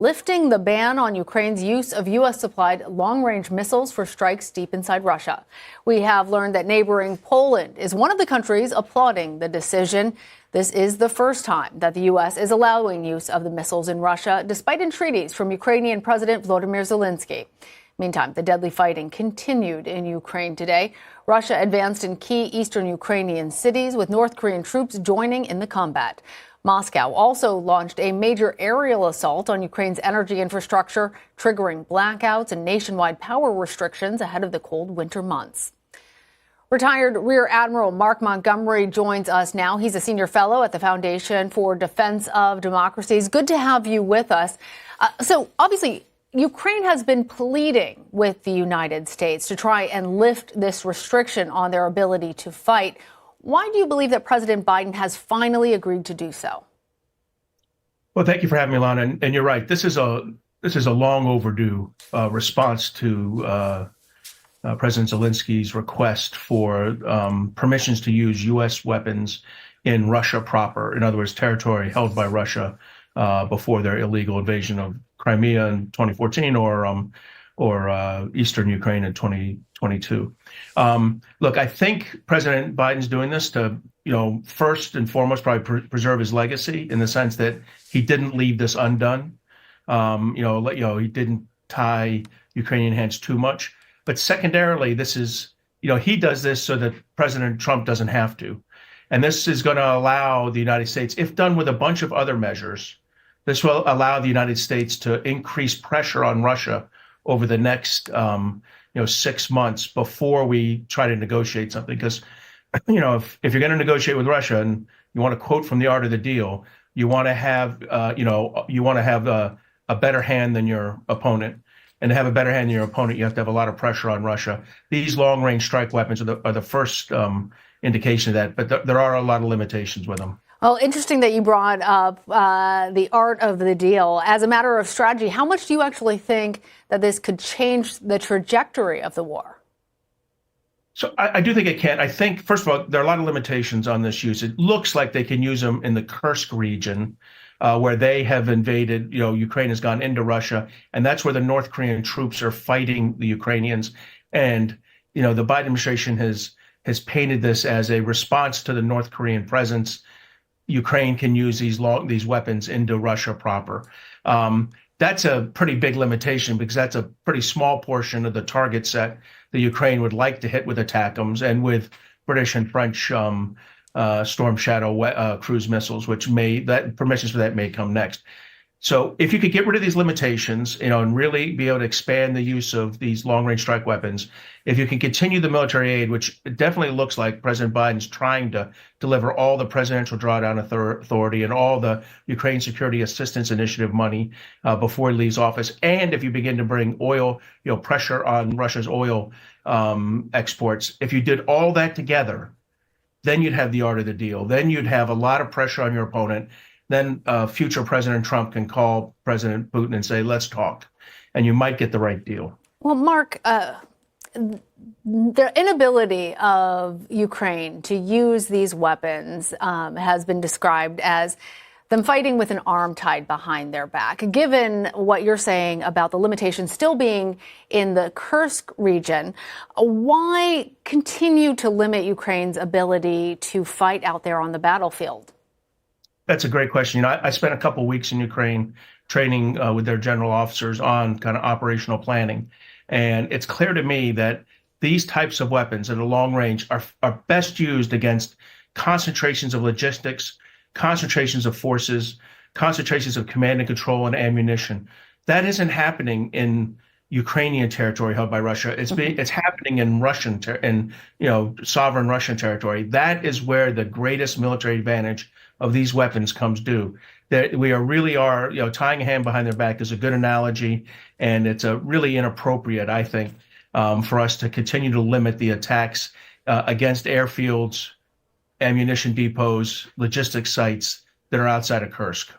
lifting the ban on Ukraine's use of U.S.-supplied long-range missiles for strikes deep inside Russia. We have learned that neighboring Poland is one of the countries applauding the decision. This is the first time that the U.S. is allowing use of the missiles in Russia, despite entreaties from Ukrainian President Volodymyr Zelensky. Meantime, the deadly fighting continued in Ukraine today. Russia advanced in key eastern Ukrainian cities, with North Korean troops joining in the combat. Moscow also launched a major aerial assault on Ukraine's energy infrastructure, triggering blackouts and nationwide power restrictions ahead of the cold winter months. Retired Rear Admiral Mark Montgomery joins us now. He's a senior fellow at the Foundation for Defense of Democracies. Good to have you with us. So obviously, Ukraine has been pleading with the United States to try and lift this restriction on their ability to fight. Why do you believe that President Biden has finally agreed to do so? Well, thank you for having me, Lana. And you're right. This is a long overdue response to President Zelensky's request for permissions to use U.S. weapons in Russia proper. In other words, territory held by Russia before their illegal invasion of Crimea in 2014 or eastern Ukraine in 2022. Look, I think President Biden's doing this to, first and foremost, probably preserve his legacy in the sense that he didn't leave this undone. He didn't tie Ukrainian hands too much. But secondarily, this is, he does this so that President Trump doesn't have to. And this is going to allow the United States, if done with a bunch of other measures, this will allow the United States to increase pressure on Russia over the next 6 months before we try to negotiate something. Because if you're going to negotiate with Russia and you want to quote from the art of the deal, you want to have a better hand than your opponent. And to have a better hand than your opponent, you have to have a lot of pressure on Russia. These long-range strike weapons are the first indication of that, but there are a lot of limitations with them. Well, interesting that you brought up the art of the deal. As a matter of strategy, how much do you actually think that this could change the trajectory of the war? So I do think it can. I think, first of all, there are a lot of limitations on this use. It looks like they can use them in the Kursk region, where they have invaded, Ukraine has gone into Russia, and that's where the North Korean troops are fighting the Ukrainians. And, the Biden administration has painted this as a response to the North Korean presence. Ukraine can use these weapons into Russia proper. That's a pretty big limitation because that's a pretty small portion of the target set that Ukraine would like to hit with ATACMS and with British and French Storm Shadow cruise missiles, permissions for that may come next. So if you could get rid of these limitations, and really be able to expand the use of these long-range strike weapons, if you can continue the military aid, which it definitely looks like President Biden's trying to deliver all the presidential drawdown authority and all the Ukraine Security Assistance Initiative money before he leaves office, and if you begin to bring oil, pressure on Russia's oil exports, if you did all that together, then you'd have the art of the deal. Then you'd have a lot of pressure on your opponent. Then future President Trump can call President Putin and say, let's talk. And you might get the right deal. Well, Mark, the inability of Ukraine to use these weapons has been described as them fighting with an arm tied behind their back. Given what you're saying about the limitations still being in the Kursk region, why continue to limit Ukraine's ability to fight out there on the battlefield? That's a great question. I spent a couple of weeks in Ukraine training with their general officers on kind of operational planning. And it's clear to me that these types of weapons at a long range are best used against concentrations of logistics, concentrations of forces, concentrations of command and control and ammunition. That isn't happening in Ukrainian territory held by Russia. It's happening in sovereign Russian territory. That is where the greatest military advantage of these weapons comes due. That we really are, tying a hand behind their back is a good analogy, and it's a really inappropriate, I think, for us to continue to limit the attacks against airfields, ammunition depots, logistics sites that are outside of Kursk.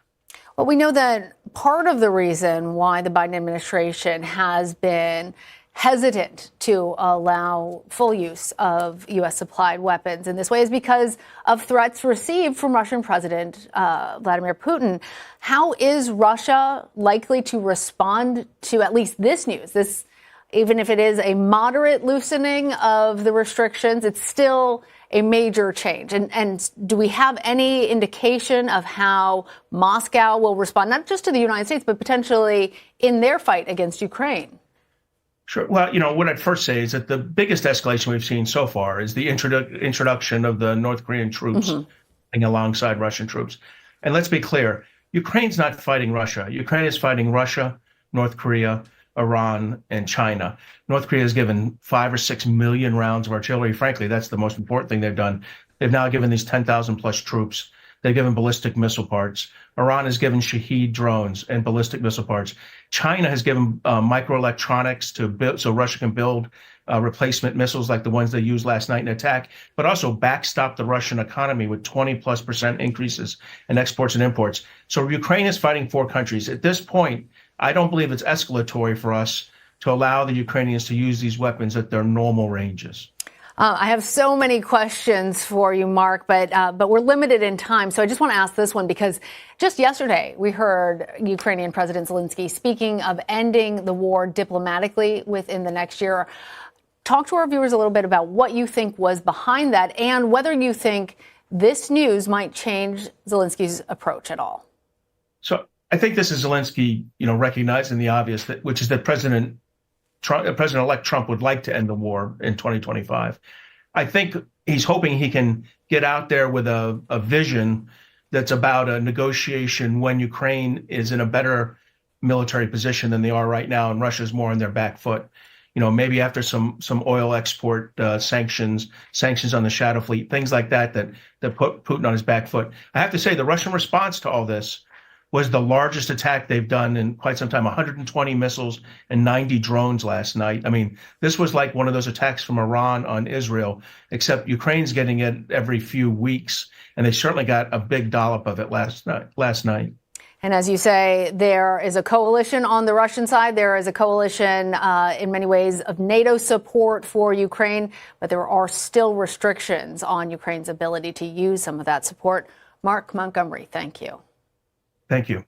Well, we know that part of the reason why the Biden administration has been hesitant to allow full use of U.S. supplied weapons in this way is because of threats received from Russian President Vladimir Putin. How is Russia likely to respond to at least this news? This, even if it is a moderate loosening of the restrictions, it's still a major change. And do we have any indication of how Moscow will respond, not just to the United States, but potentially in their fight against Ukraine? Sure. Well, what I'd first say is that the biggest escalation we've seen so far is the introduction of the North Korean troops alongside Russian troops. And let's be clear, Ukraine's not fighting Russia. Ukraine is fighting Russia, North Korea, Iran, and China. North Korea has given 5 or 6 million rounds of artillery. Frankly, that's the most important thing they've done. They've now given these 10,000 plus troops. They've given ballistic missile parts. Iran has given Shahed drones and ballistic missile parts. China has given microelectronics to build, so Russia can build replacement missiles like the ones they used last night in attack, but also backstop the Russian economy with 20+% increases in exports and imports. So Ukraine is fighting 4 countries. At this point, I don't believe it's escalatory for us to allow the Ukrainians to use these weapons at their normal ranges. I have so many questions for you, Mark, but we're limited in time. So I just want to ask this one because just yesterday we heard Ukrainian President Zelensky speaking of ending the war diplomatically within the next year. Talk to our viewers a little bit about what you think was behind that and whether you think this news might change Zelensky's approach at all. So I think this is Zelensky, recognizing the obvious, which is that President-elect Trump would like to end the war in 2025. I think he's hoping he can get out there with a vision that's about a negotiation when Ukraine is in a better military position than they are right now, and Russia's more on their back foot. Maybe after some oil export sanctions on the shadow fleet, things like that put Putin on his back foot. I have to say the Russian response to all this was the largest attack they've done in quite some time, 120 missiles and 90 drones last night. I mean, this was like one of those attacks from Iran on Israel, except Ukraine's getting it every few weeks, and they certainly got a big dollop of it last night. And as you say, there is a coalition on the Russian side. There is a coalition in many ways of NATO support for Ukraine, but there are still restrictions on Ukraine's ability to use some of that support. Mark Montgomery, thank you. Thank you.